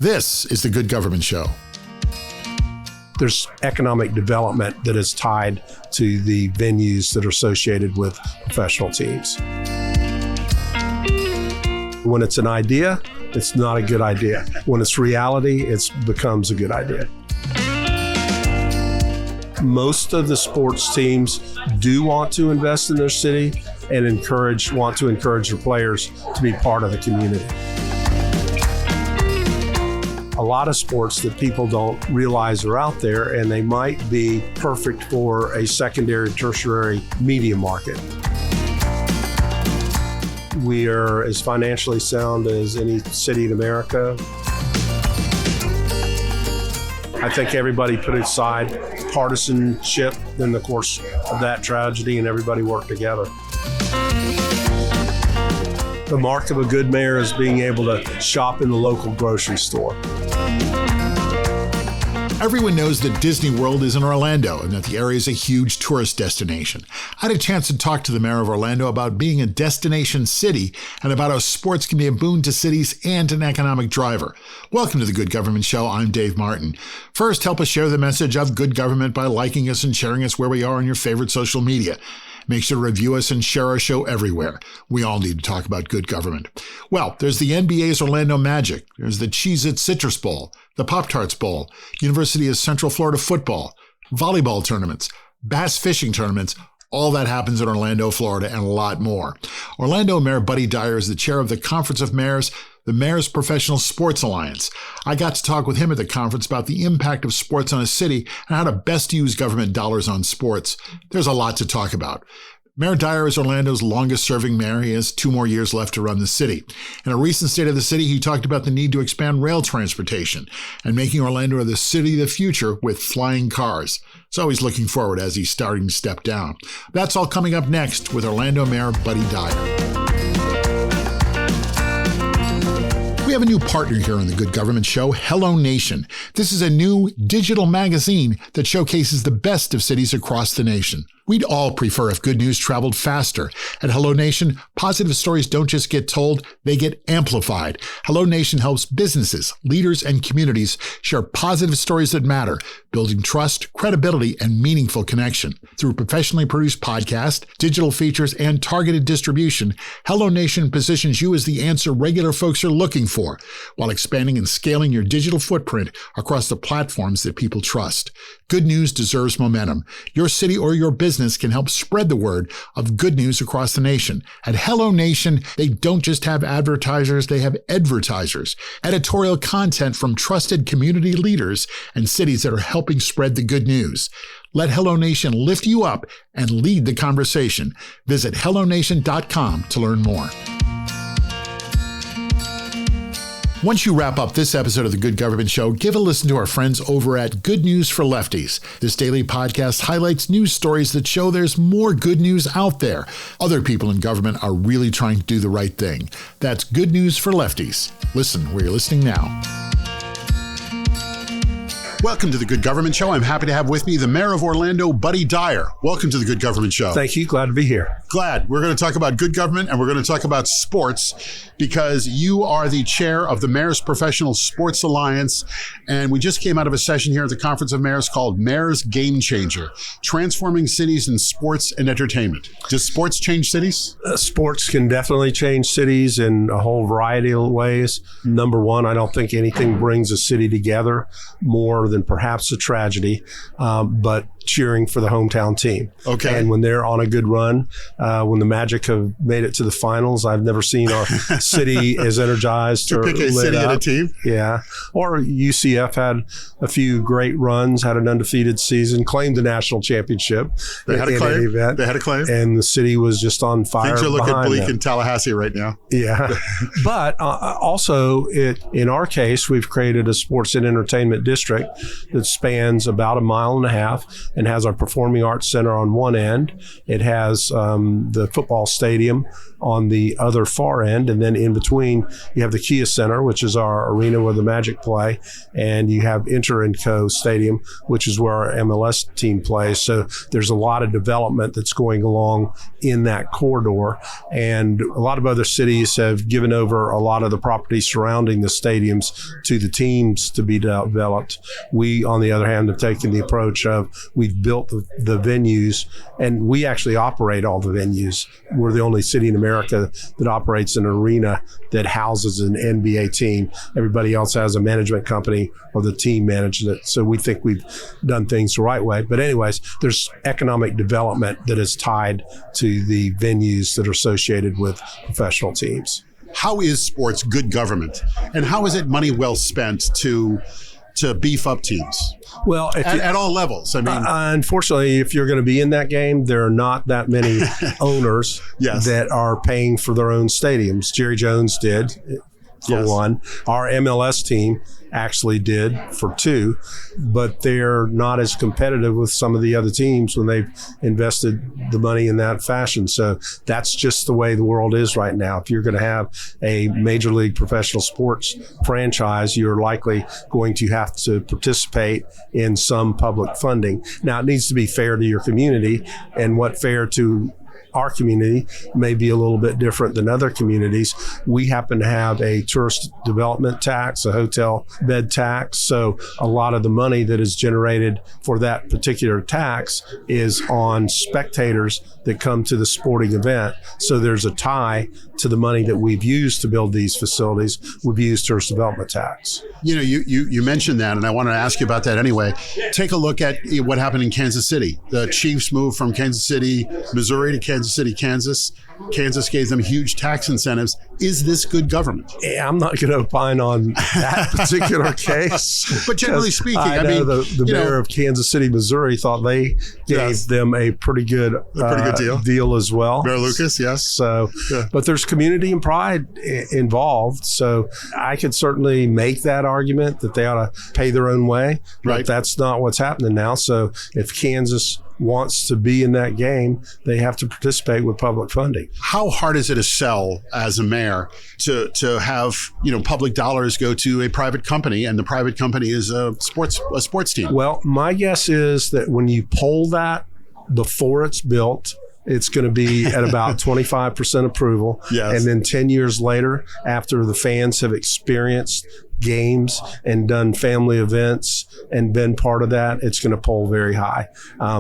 This is the Good Government Show. There's economic development that is tied to the venues that are associated with professional teams. When it's an idea, it's not a good idea. When it's reality, it becomes a good idea. Most of the sports teams do want to invest in their city and want to encourage their players to be part of the community. A lot of sports that people don't realize are out there, and they might be perfect for a secondary, tertiary media market. We are as financially sound as any city in America. I think everybody put aside partisanship in the course of that tragedy, and everybody worked together. The mark of a good mayor is being able to shop in the local grocery store. Everyone knows that Disney World is in Orlando and that the area is a huge tourist destination. I had a chance to talk to the mayor of Orlando about being a destination city and about how sports can be a boon to cities and an economic driver. Welcome to the Good Government Show. I'm Dave Martin. First, help us share the message of good government by liking us and sharing us where we are on your favorite social media. Make sure to review us and share our show everywhere. We all need to talk about good government. Well, there's the NBA's Orlando Magic. There's the Cheez-It Citrus Bowl, the Pop-Tarts Bowl, University of Central Florida football, volleyball tournaments, bass fishing tournaments. All that happens in Orlando, Florida, and a lot more. Orlando Mayor Buddy Dyer is the chair of the Conference of Mayors, the Mayor's Professional Sports Alliance. I got to talk with him at the conference about the impact of sports on a city and how to best use government dollars on sports. There's a lot to talk about. Mayor Dyer is Orlando's longest-serving mayor. He has 2 more years left to run the city. In a recent State of the City, he talked about the need to expand rail transportation and making Orlando the city of the future with flying cars. So he's looking forward as he's starting to step down. That's all coming up next with Orlando Mayor Buddy Dyer. We have a new partner here on the Good Government Show, HelloNation. This is a new digital magazine that showcases the best of cities across the nation. We'd all prefer if good news traveled faster. At HelloNation, positive stories don't just get told, they get amplified. HelloNation helps businesses, leaders, and communities share positive stories that matter, building trust, credibility, and meaningful connection. Through professionally produced podcasts, digital features, and targeted distribution, HelloNation positions you as the answer regular folks are looking for, while expanding and scaling your digital footprint across the platforms that people trust. Good news deserves momentum. Your city or your business can help spread the word of good news across the nation. At HelloNation, they don't just have advertisers, they have advertisers. Editorial content from trusted community leaders and cities that are helping spread the good news. Let HelloNation lift you up and lead the conversation. Visit HelloNation.com to learn more. Once you wrap up this episode of the Good Government Show, give a listen to our friends over at Good News for Lefties. This daily podcast highlights news stories that show there's more good news out there. Other people in government are really trying to do the right thing. That's Good News for Lefties. Listen where you're listening now. Welcome to the Good Government Show. I'm happy to have with me the mayor of Orlando, Buddy Dyer. Welcome to the Good Government Show. Thank you. Glad to be here. Glad. We're going to talk about good government and we're going to talk about sports because you are the chair of the Mayor's Professional Sports Alliance. And we just came out of a session here at the Conference of Mayors called Mayor's Game Changer, Transforming Cities in Sports and Entertainment. Does sports change cities? Sports can definitely change cities in a whole variety of ways. Number one, I don't think anything brings a city together more than perhaps a tragedy, but cheering for the hometown team. Okay. And when they're on a good run, when the Magic have made it to the finals, I've never seen our city as energized to or pick a city and a team. Yeah. Or UCF had a few great runs, had an undefeated season, claimed the national championship. They had a claim. They had a claim. And the city was just on fire. Things are looking bleak them. in Tallahassee right now. Yeah. But also, in our case, we've created a sports and entertainment district that spans about a mile and a half and has our Performing Arts Center on one end. It has the football stadium on the other far end. And then in between, you have the Kia Center, which is our arena where the Magic play. And you have Inter & Co. Stadium, which is where our MLS team plays. So there's a lot of development that's going along in that corridor. And a lot of other cities have given over a lot of the property surrounding the stadiums to the teams to be developed. We, on the other hand, have taken the approach of we've built the venues, and we actually operate all the venues. We're the only city in America that operates an arena that houses an NBA team. Everybody else has a management company or the team manages it. So we think we've done things the right way. But anyways, there's economic development that is tied to the venues that are associated with professional teams. How is sports good government? And how is it money well spent to beef up teams? Well, at all levels. I mean, unfortunately, if you're going to be in that game, there are not that many owners that are paying for their own stadiums. Jerry Jones did, for one. Our MLS team actually did for two, but they're not as competitive with some of the other teams when they've invested the money in that fashion. So that's just the way the world is right now. If you're going to have a major league professional sports franchise, you're likely going to have to participate in some public funding. Now, it needs to be fair to your community, and what fair to our community may be a little bit different than other communities. We happen to have a tourist development tax, a hotel bed tax. So a lot of the money that is generated for that particular tax is on spectators that come to the sporting event. So there's a tie to the money that we've used to build these facilities. We've used tourist development tax. You know, you mentioned that, and I wanted to ask you about that anyway. Take a look at what happened in Kansas City. The Chiefs moved from Kansas City, Missouri to Kansas City, Kansas. Kansas gave them huge tax incentives. Is this good government? I'm not going to opine on that particular case. But generally speaking, I mean, the mayor of Kansas City, Missouri, thought they gave them a pretty good deal as well. Mayor Lucas, yes. So, but there's community and pride involved. So I could certainly make that argument that they ought to pay their own way. But that's not what's happening now. So if Kansas wants to be in that game, they have to participate with public funding. How hard is it to sell as a mayor to have public dollars go to a private company, and the private company is a sports team? Well, my guess is that when you poll that before it's built, it's going to be at about 25% approval. Yes. And then 10 years later, after the fans have experienced games and done family events and been part of that, it's going to poll very high.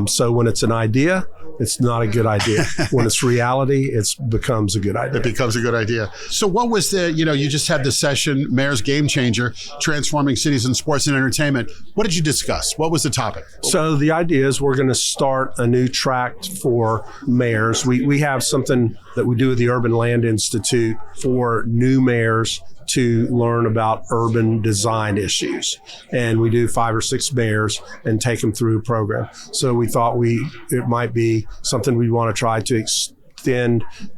So when it's an idea, it's not a good idea. When it's reality, it becomes a good idea. It becomes a good idea. So what was you just had the session, Mayor's Game Changer, Transforming Cities in Sports and Entertainment. What did you discuss? What was the topic? So the idea is we're going to start a new track for mayors. We have something that we do at the Urban Land Institute for new mayors to learn about urban design issues. And we do 5 or 6 mayors and take them through a program. So we thought it might be something we want to try to extend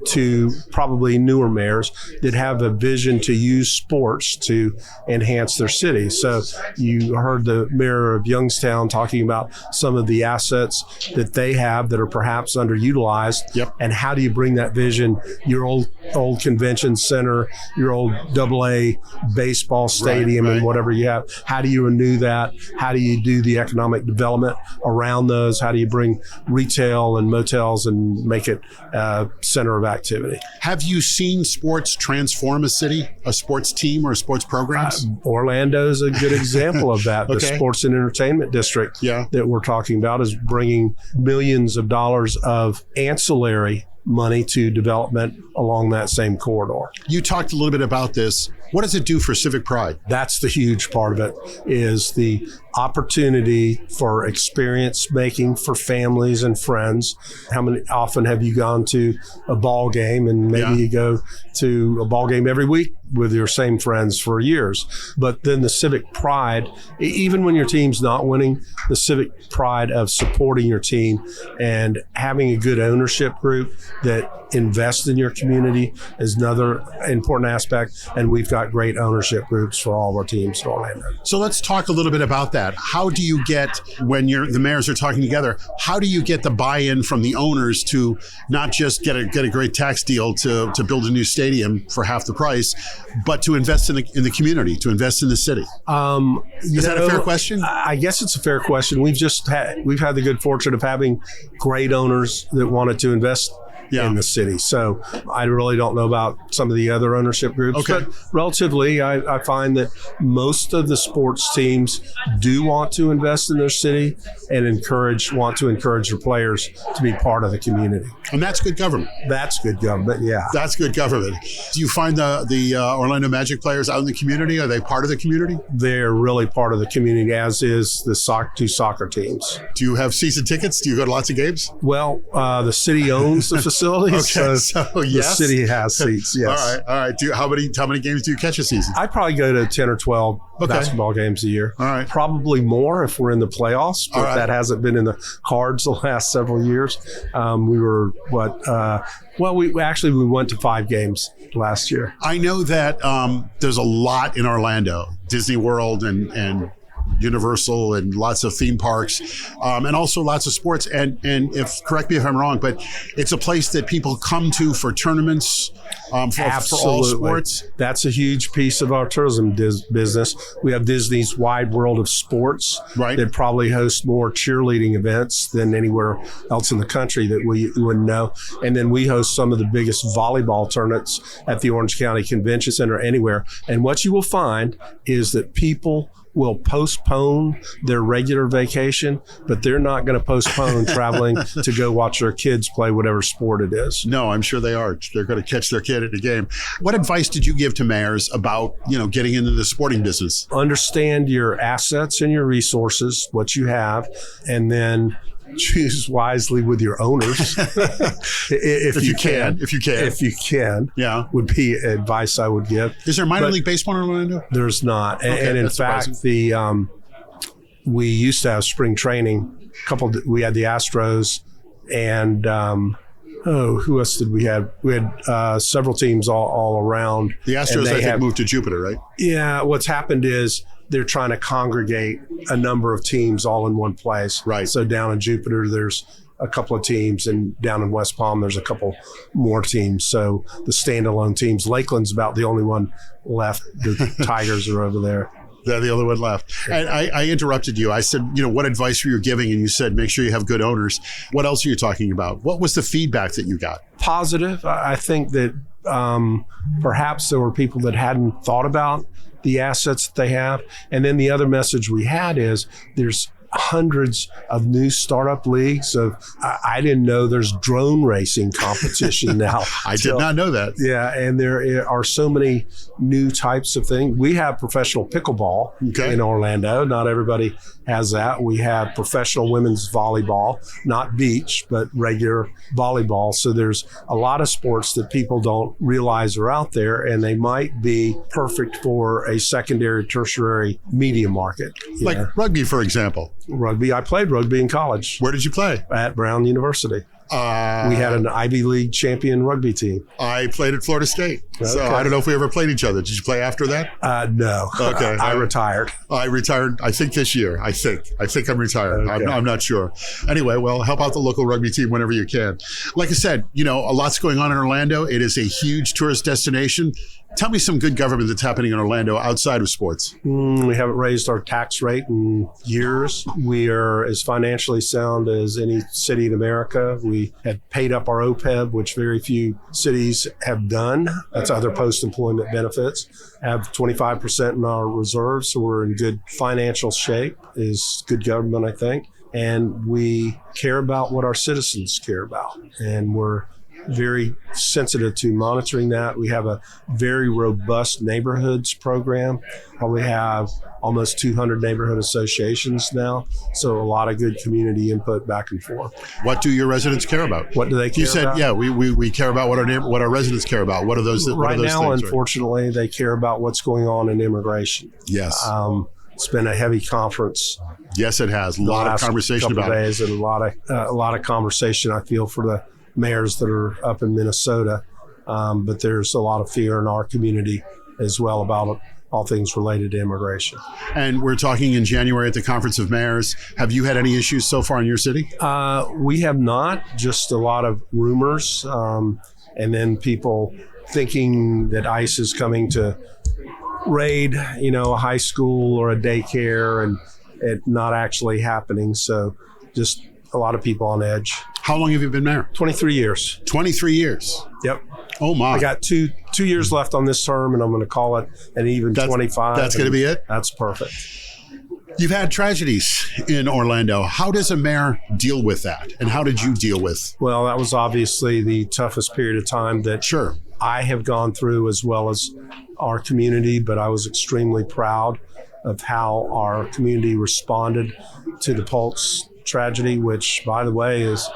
to probably newer mayors that have a vision to use sports to enhance their city. So you heard the mayor of Youngstown talking about some of the assets that they have that are perhaps underutilized. Yep. And how do you bring that vision, your old convention center, your old AA baseball stadium and whatever you have, how do you renew that? How do you do the economic development around those? How do you bring retail and motels and make it center of activity? Have you seen sports transform a city, a sports team or sports programs? Orlando's a good example of that. The Sports and Entertainment District that we're talking about is bringing millions of dollars of ancillary money to development along that same corridor. You talked a little bit about this. What does it do for civic pride? That's the huge part of it, is the opportunity for experience making for families and friends. Often have you gone to a ball game, and maybe you go to a ball game every week with your same friends for years. But then the civic pride, even when your team's not winning, the civic pride of supporting your team and having a good ownership group that invest in your community is another important aspect. And we've got great ownership groups for all of our teams in Orlando. So let's talk a little bit about that. How do you get, when the mayors are talking together, how do you get the buy-in from the owners to not just get a great tax deal to build a new stadium for half the price, but to invest in the community, to invest in the city? Is that a fair question? I guess it's a fair question. We've had the good fortune of having great owners that wanted to invest in the city. So I really don't know about some of the other ownership groups. Okay. But relatively, I find that most of the sports teams do want to invest in their city and want to encourage their players to be part of the community. And that's good government. That's good government, yeah. That's good government. Do you find the Orlando Magic players out in the community? Are they part of the community? They're really part of the community, as is the two soccer teams. Do you have season tickets? Do you go to lots of games? Well, the city owns the facility. Okay, so yes. The city has seats, yes. All right. How many games do you catch a season? I probably go to 10 or 12 basketball games a year. All right. Probably more if we're in the playoffs, but that hasn't been in the cards the last several years. We were, we went to 5 games last year. I know that there's a lot in Orlando, Disney World and Universal and lots of theme parks, and also lots of sports. And correct me if I'm wrong, but it's a place that people come to for tournaments, for all sports. That's a huge piece of our tourism business. We have Disney's Wide World of Sports that probably hosts more cheerleading events than anywhere else in the country that we wouldn't know. And then we host some of the biggest volleyball tournaments at the Orange County Convention Center anywhere. And what you will find is that people will postpone their regular vacation, but they're not going to postpone traveling to go watch their kids play whatever sport it is. No, I'm sure they are. They're going to catch their kid at a game. What advice did you give to mayors about, getting into the sporting business? Understand your assets and your resources, what you have, and then choose wisely with your owners. if you can, would be advice I would give. Is there minor league baseball in Orlando? There's not. Okay, and in fact, we used to have spring training. We had the Astros and who else did we have? We had several teams all around. The Astros, I think, moved to Jupiter, right? Yeah. What's happened is they're trying to congregate a number of teams all in one place. Right. So down in Jupiter, there's a couple of teams, and down in West Palm, there's a couple more teams. So the standalone teams, Lakeland's about the only one left. The Tigers are over there. They're the only one left. And I interrupted you. I said, what advice were you giving? And you said, make sure you have good owners. What else are you talking about? What was the feedback that you got? Positive. I think that perhaps there were people that hadn't thought about the assets that they have. And then the other message we had is there's hundreds of new startup leagues. I didn't know there's drone racing competition now. I did not know that. Yeah, and there are so many new types of things. We have professional pickleball in Orlando. Not everybody has that. We have professional women's volleyball, not beach, but regular volleyball. So there's a lot of sports that people don't realize are out there, and they might be perfect for a secondary, tertiary media market. Like rugby, for example. Rugby. I played rugby in college. Where did you play? At Brown University. We had an Ivy League champion rugby team. I played at Florida State. Okay. So I don't know if we ever played each other. Did you play after that? No. Okay. I retired. I retired, I think this year. I think I'm retired. Okay. I'm not sure. Anyway, well, help out the local rugby team whenever you can. Like I said, a lot's going on in Orlando. It is a huge tourist destination. Tell me some good government that's happening in Orlando outside of sports. We haven't raised our tax rate in years. We are as financially sound as any city in America. We have paid up our OPEB, which very few cities have done. That's other post-employment benefits. Have 25% in our reserves, so we're in good financial shape. Is good government, I think. And we care about what our citizens care about. And we're very sensitive to monitoring that. We have a very robust neighborhoods program. Probably have almost 200 neighborhood associations now. So a lot of good community input back and forth. What do your residents care about? What do they care about? You said, we care about what our residents care about. What are those Right things? now, unfortunately, they care about what's going on in immigration. Yes. It's been a heavy conference. Yes, it has. A lot of conversation about it. And a lot of conversation, I feel, for the mayors that are up in Minnesota. But there's a lot of fear in our community as well about all things related to immigration. And we're talking in January at the Conference of Mayors. Have you had any issues so far in your city? We have not, just a lot of rumors. And then people thinking that ICE is coming to raid, a high school or a daycare, and it not actually happening. So just a lot of people on edge. How long have you been mayor? 23 years. 23 years. Yep. Oh my! I got two years left on this term, and I'm going to call it an even 25. That's going to be it? That's perfect. You've had tragedies in Orlando. How does a mayor deal with that? And how did you deal with? Well, that was obviously the toughest period of time that I have gone through, as well as our community, but I was extremely proud of how our community responded to the Pulse tragedy, which, by the way, is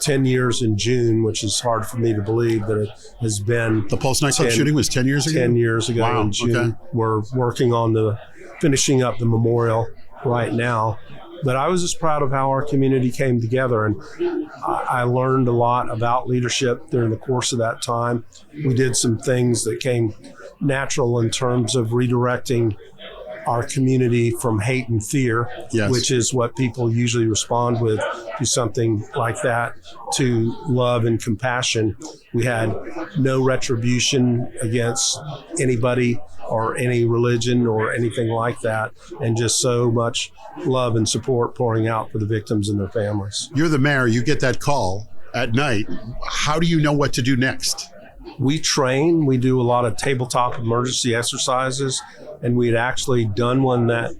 10 years in June, which is hard for me to believe that it has been. The Pulse nightclub shooting was 10 years ago? 10 years ago in June. Okay. We're working on finishing up the memorial right now. But I was just proud of how our community came together, and I learned a lot about leadership during the course of that time. We did some things that came natural in terms of redirecting our community from hate and fear, which is what people usually respond with to something like that, to love and compassion. We had no retribution against anybody or any religion or anything like that, and just so much love and support pouring out for the victims and their families. You're the mayor. You get that call at night. How do you know what to do next? We train. We do a lot of tabletop emergency exercises, and we'd actually done one that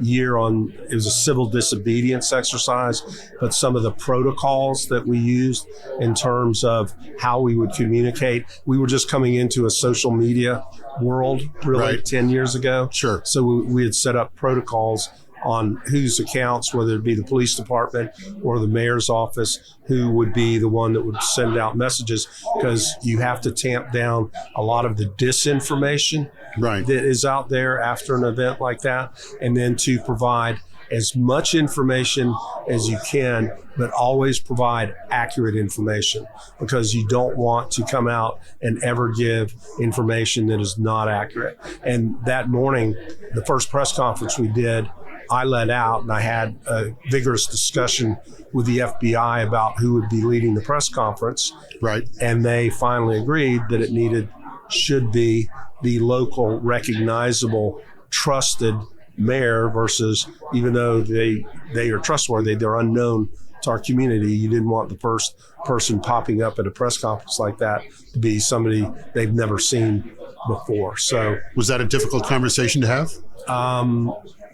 year it was a civil disobedience exercise, but some of the protocols that we used in terms of how we would communicate, we were just coming into a social media world really 10 years ago. Sure. So we had set up protocols on whose accounts, whether it be the police department or the mayor's office, who would be the one that would send out messages, because you have to tamp down a lot of the disinformation that is out there after an event like that, and then to provide as much information as you can, but always provide accurate information, because you don't want to come out and ever give information that is not accurate. And that morning, the first press conference we did, I led out, and I had a vigorous discussion with the FBI about who would be leading the press conference. Right. And they finally agreed that it should be the local, recognizable, trusted mayor, versus, even though they are trustworthy, they're unknown to our community. You didn't want the first person popping up at a press conference like that to be somebody they've never seen before. So, was that a difficult conversation to have?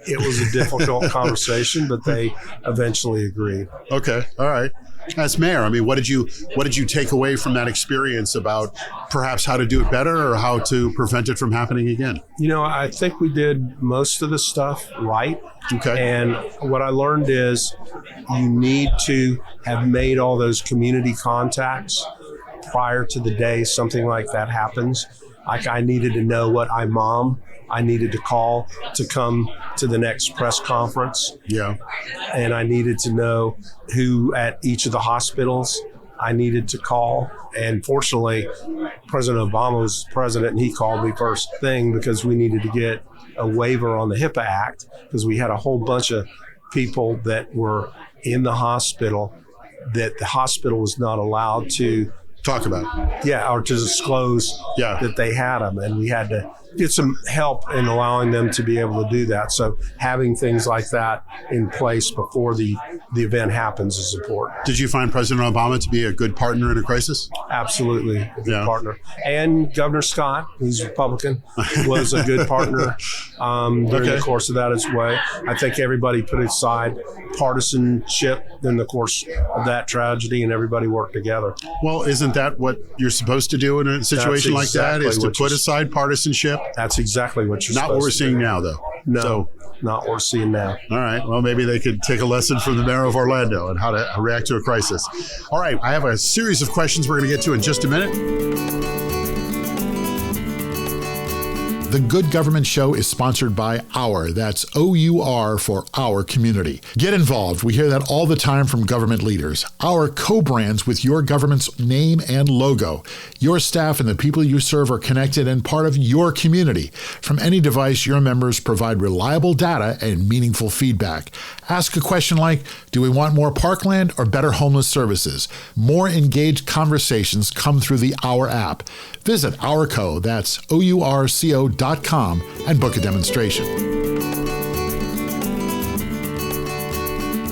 It was a difficult conversation, but they eventually agreed. Okay. All right. As mayor, I mean, what did you take away from that experience about perhaps how to do it better or how to prevent it from happening again? I think we did most of the stuff right. Okay. And what I learned is you need to have made all those community contacts prior to the day something like that happens. Like, I needed to know what mom I needed to call to come to the next press conference. Yeah. And I needed to know who at each of the hospitals I needed to call. And fortunately, President Obama was president, and he called me first thing, because we needed to get a waiver on the HIPAA Act, because we had a whole bunch of people that were in the hospital that the hospital was not allowed to talk about. Yeah, or to disclose that they had them. And we had to get some help in allowing them to be able to do that. So having things like that in place before the event happens is important. Did you find President Obama to be a good partner in a crisis? Absolutely a good partner. And Governor Scott, who's Republican, was a good partner during the course of that as well. I think everybody put aside partisanship in the course of that tragedy, and everybody worked together. Well, isn't that what you're supposed to do in a situation like that, is to put aside partisanship? That's exactly what you're supposed to do. Not what we're seeing now, though. No, not what we're seeing now. All right. Well, maybe they could take a lesson from the mayor of Orlando and how to react to a crisis. All right. I have a series of questions we're going to get to in just a minute. The Good Government Show is sponsored by Our. That's O-U-R for Our Community. Get involved. We hear that all the time from government leaders. Our co-brands with your government's name and logo. Your staff and the people you serve are connected and part of your community. From any device, your members provide reliable data and meaningful feedback. Ask a question like, do we want more parkland or better homeless services? More engaged conversations come through the Our app. Visit Ourco, that's OURCO.com, and book a demonstration.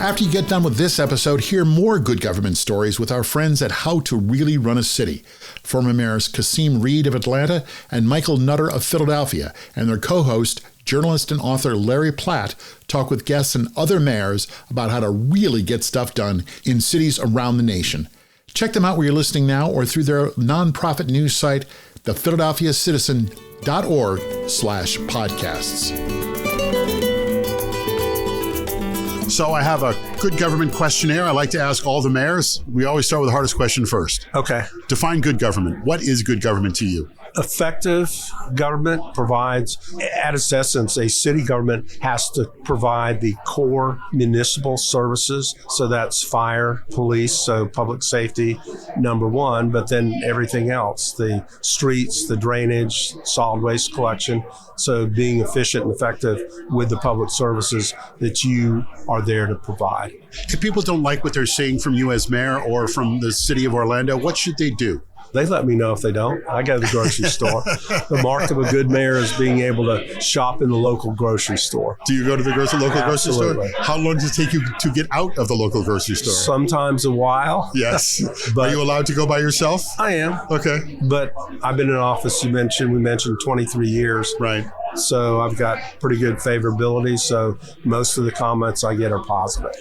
After you get done with this episode, hear more good government stories with our friends at How to Really Run a City. Former mayors Kasim Reed of Atlanta and Michael Nutter of Philadelphia, and their co-host, journalist and author Larry Platt, talk with guests and other mayors about how to really get stuff done in cities around the nation. Check them out where you're listening now or through their nonprofit news site, thephiladelphiacitizen.org/podcasts. So I have a good government questionnaire I like to ask all the mayors. We always start with the hardest question first. Okay. Define good government. What is good government to you? Effective government provides, at its essence, a city government has to provide the core municipal services. So that's fire, police, so public safety, number one, but then everything else, the streets, the drainage, solid waste collection. So being efficient and effective with the public services that you are there to provide. If people don't like what they're seeing from you as mayor or from the city of Orlando, what should they do? They let me know if they don't. I go to the grocery store. The mark of a good mayor is being able to shop in the local grocery store. Do you go to the local grocery Absolutely. store? How long does it take you to get out of the local grocery store? Sometimes a while. Yes. But are you allowed to go by yourself? I am. Okay. But I've been in office, we mentioned 23 years. Right. So I've got pretty good favorability. So most of the comments I get are positive.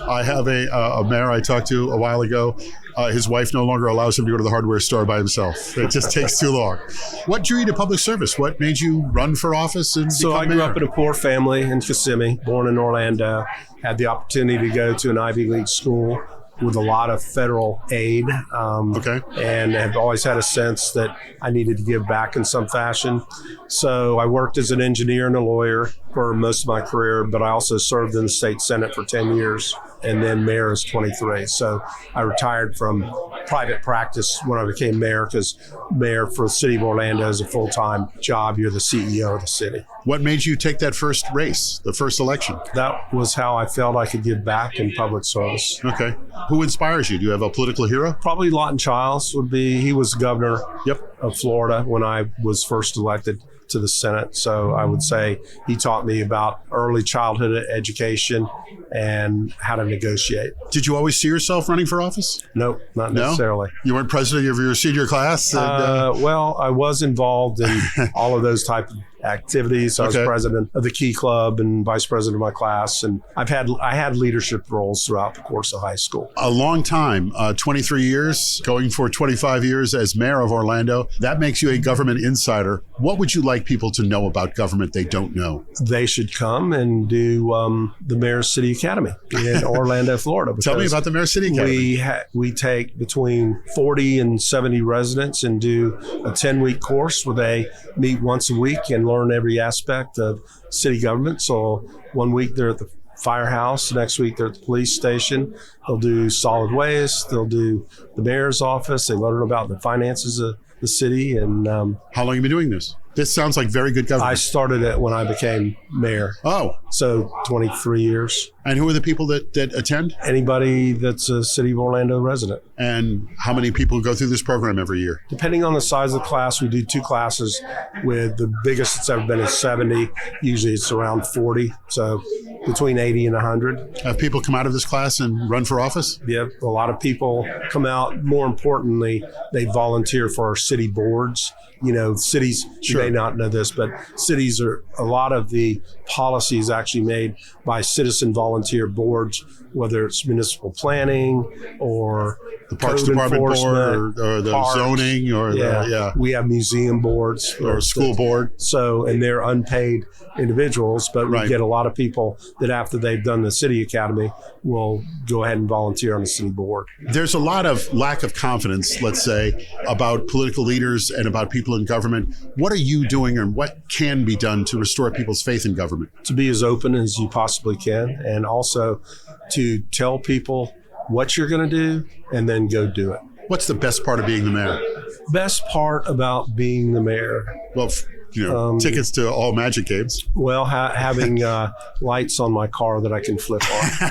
I have a mayor I talked to a while ago. His wife no longer allows him to go to the hardware store by himself. It just takes too long. What drew you to public service? What made you run for office and So I grew up in a poor family in Kissimmee, born in Orlando, had the opportunity to go to an Ivy League school with a lot of federal aid. And have always had a sense that I needed to give back in some fashion. So I worked as an engineer and a lawyer for most of my career, but I also served in the state Senate for 10 years and then mayor as 23. So I retired from private practice when I became mayor, because mayor for the city of Orlando is a full-time job. You're the CEO of the city. What made you take that first race, the first election? That was how I felt I could give back in public service. Okay. Who inspires you? Do you have a political hero? Probably Lawton Childs would be. He was governor of Florida when I was first elected to the Senate. So I would say he taught me about early childhood education and how to negotiate. Did you always see yourself running for office? Nope, not necessarily. You weren't president of your senior class? Well, I was involved in all of those type of activities. I was president of the Key Club and vice president of my class, and I had leadership roles throughout the course of high school. A long time, 23 years, going for 25 years as mayor of Orlando. That makes you a government insider. What would you like people to know about government they don't know? They should come and do the Mayor's City Academy in Orlando, Florida. Tell me about the Mayor's City Academy. We take between 40 and 70 residents and do a 10-week course where they meet once a week and learn every aspect of city government. So 1 week they're at the firehouse, next week they're at the police station. They'll do solid waste. They'll do the mayor's office. They learn about the finances of the city. And how long have you been doing this? This sounds like very good government. I started it when I became mayor. Oh. So 23 years. And who are the people that attend? Anybody that's a City of Orlando resident. And how many people go through this program every year? Depending on the size of the class, we do 2 classes with the biggest it's ever been is 70. Usually it's around 40. So between 80 and 100. Have people come out of this class and run for office? Yeah, a lot of people come out. More importantly, they volunteer for our city boards. You know, cities, Sure. You may not know this, but cities are, a lot of the policy is actually made by citizen volunteer boards, whether it's municipal planning or The Parks code Department board enforcement, or the parks. zoning or We have museum boards. or school board. So, and they're unpaid individuals, but we Right. get a lot of people that after they've done the city academy will go ahead and volunteer on the city board. There's a lot of lack of confidence, let's say, about political leaders and about people in government. What are you doing and what can be done to restore people's faith in government? To be as open as you possibly can, and also to tell people what you're going to do and then go do it. What's the best part of being the mayor? Best part about being the mayor? Well, tickets to all Magic games. Well, having lights on my car that I can flip on.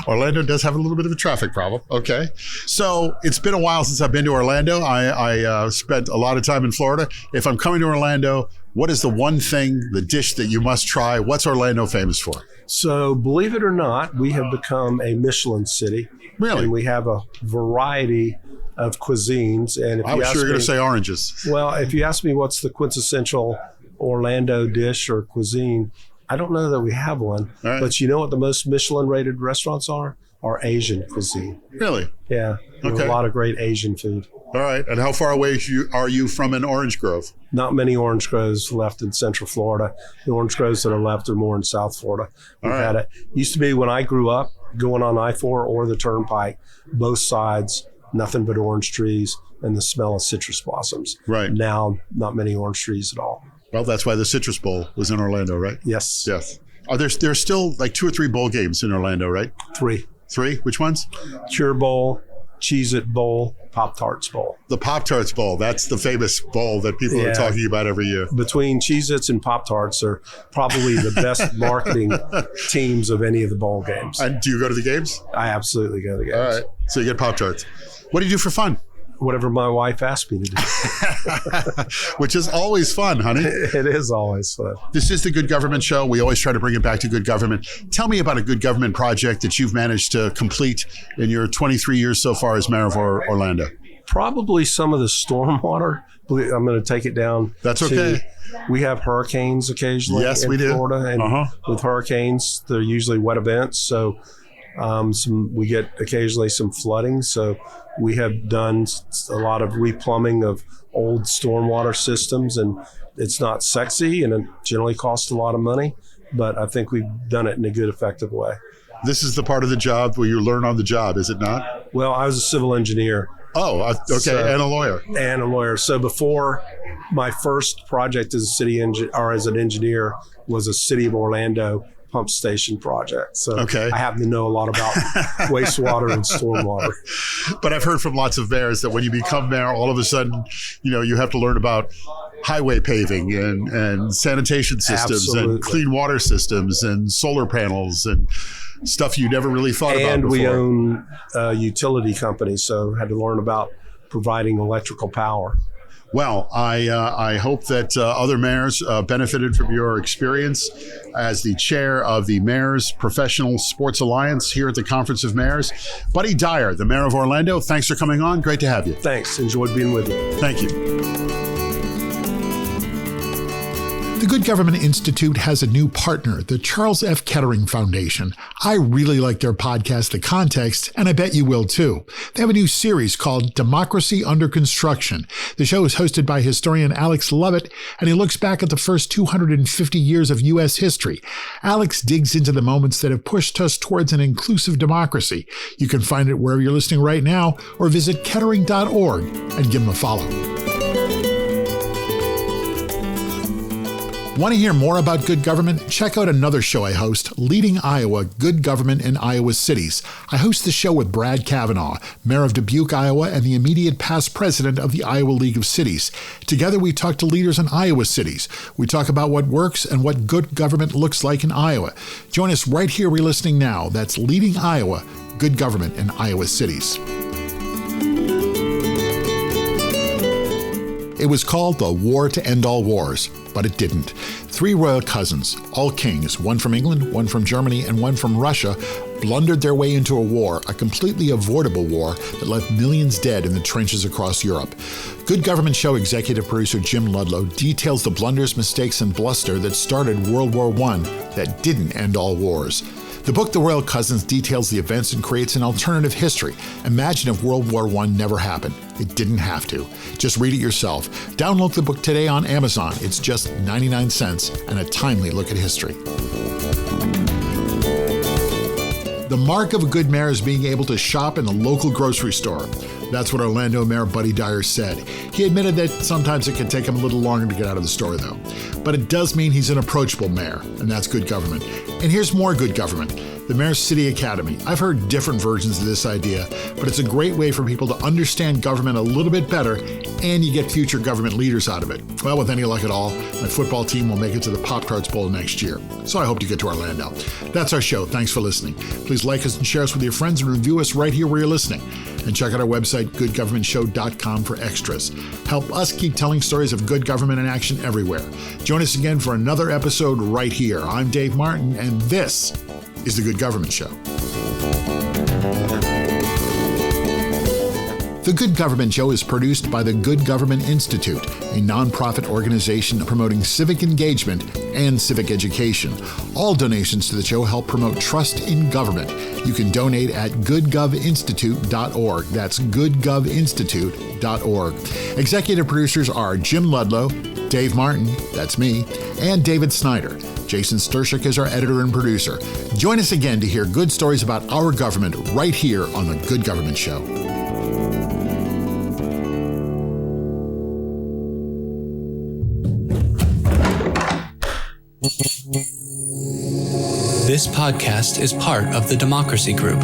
Orlando does have a little bit of a traffic problem. Okay. So it's been a while since I've been to Orlando. I spent a lot of time in Florida. If I'm coming to Orlando, what is the one thing, the dish that you must try? What's Orlando famous for? So believe it or not, we have become a Michelin city. Really? And we have a variety of cuisines. And if I was you sure you were going to ask me, say oranges. well, if you ask me what's the quintessential Orlando dish or cuisine, I don't know that we have one. All right. But you know what the most Michelin-rated restaurants are? Are Asian cuisine. Really? Yeah, there's Okay. a lot of great Asian food. All right. And how far away are you from an orange grove? Not many orange groves left in Central Florida. The orange groves that are left are more in South Florida. We've All right. had it. Used to be when I grew up, going on I-4 or the Turnpike, both sides, nothing but orange trees and the smell of citrus blossoms. Right. Now, not many orange trees at all. Well, that's why the Citrus Bowl was in Orlando, right? Yes. Yes. There's still like 2 or 3 bowl games in Orlando, right? 3. 3? Which ones? Cure Bowl, Cheez-It Bowl, Pop-Tarts Bowl. The Pop-Tarts Bowl. That's the famous bowl that people are Yeah. talking about every year. Between Cheez-Its and Pop-Tarts are probably the best marketing teams of any of the bowl games. And do you go to the games? I absolutely go to the games. All right. So you get Pop-Tarts. What do you do for fun? Whatever my wife asked me to do. Which is always fun, honey. It is always fun. This is the Good Government Show. We always try to bring it back to good government. Tell me about a good government project that you've managed to complete in your 23 years so far as mayor of Orlando. Probably some of the stormwater. I'm going to take it down. That's okay. We have hurricanes occasionally Yes, in we do. Florida. And with hurricanes, they're usually wet events. So we get occasionally some flooding. So we have done a lot of replumbing of old stormwater systems, and it's not sexy and it generally costs a lot of money, but I think we've done it in a good, effective way. This is the part of the job where you learn on the job, is it not? Well, I was a civil engineer. Oh, okay, So- and a lawyer. And a lawyer. So before my first project as a city as an engineer was a City of Orlando pump station project. So Okay. I happen to know a lot about wastewater and stormwater. But I've heard from lots of mayors that when you become mayor, all of a sudden, you have to learn about highway paving and sanitation systems Absolutely. and clean water systems and solar panels and stuff you never really thought about And before. we own a utility company, so had to learn about providing electrical power. Well, I hope that other mayors benefited from your experience as the chair of the Mayor's Professional Sports Alliance here at the Conference of Mayors. Buddy Dyer, the mayor of Orlando, thanks for coming on. Great to have you. Thanks. Enjoyed being with you. Thank you. The Good Government Institute has a new partner, the Charles F. Kettering Foundation. I really like their podcast, The Context, and I bet you will too. They have a new series called Democracy Under Construction. The show is hosted by historian Alex Lovett, and he looks back at the first 250 years of U.S. history. Alex digs into the moments that have pushed us towards an inclusive democracy. You can find it wherever you're listening right now, or visit kettering.org and give him a follow. Want to hear more about good government? Check out another show I host, Leading Iowa, Good Government in Iowa Cities. I host the show with Brad Kavanaugh, Mayor of Dubuque, Iowa, and the immediate past president of the Iowa League of Cities. Together, we talk to leaders in Iowa cities. We talk about what works and what good government looks like in Iowa. Join us right here where you're listening now. That's Leading Iowa, Good Government in Iowa Cities. It was called the War to End All Wars, but it didn't. 3 royal cousins, all kings, one from England, one from Germany, and one from Russia, blundered their way into a war, a completely avoidable war that left millions dead in the trenches across Europe. Good Government Show executive producer Jim Ludlow details the blunders, mistakes, and bluster that started World War I that didn't end all wars. The book, The Royal Cousins, details the events and creates an alternative history. Imagine if World War I never happened. It didn't have to. Just read it yourself. Download the book today on Amazon. It's just 99 cents and a timely look at history. The mark of a good mayor is being able to shop in the local grocery store. That's what Orlando Mayor Buddy Dyer said. He admitted that sometimes it can take him a little longer to get out of the store, though. But it does mean he's an approachable mayor, and that's good government. And here's more good government. The Mayor's City Academy. I've heard different versions of this idea, but it's a great way for people to understand government a little bit better, and you get future government leaders out of it. Well, with any luck at all, my football team will make it to the Pop-Tarts Bowl next year. So I hope to get to Orlando. That's our show. Thanks for listening. Please like us and share us with your friends and review us right here where you're listening. And check out our website, goodgovernmentshow.com, for extras. Help us keep telling stories of good government in action everywhere. Join us again for another episode right here. I'm Dave Martin, and this is The Good Government Show. The Good Government Show is produced by the Good Government Institute, a nonprofit organization promoting civic engagement and civic education. All donations to the show help promote trust in government. You can donate at goodgovinstitute.org. That's goodgovinstitute.org. Executive producers are Jim Ludlow, Dave Martin, that's me, and David Snyder. Jason Stershik is our editor and producer. Join us again to hear good stories about our government right here on The Good Government Show. This podcast is part of the Democracy Group.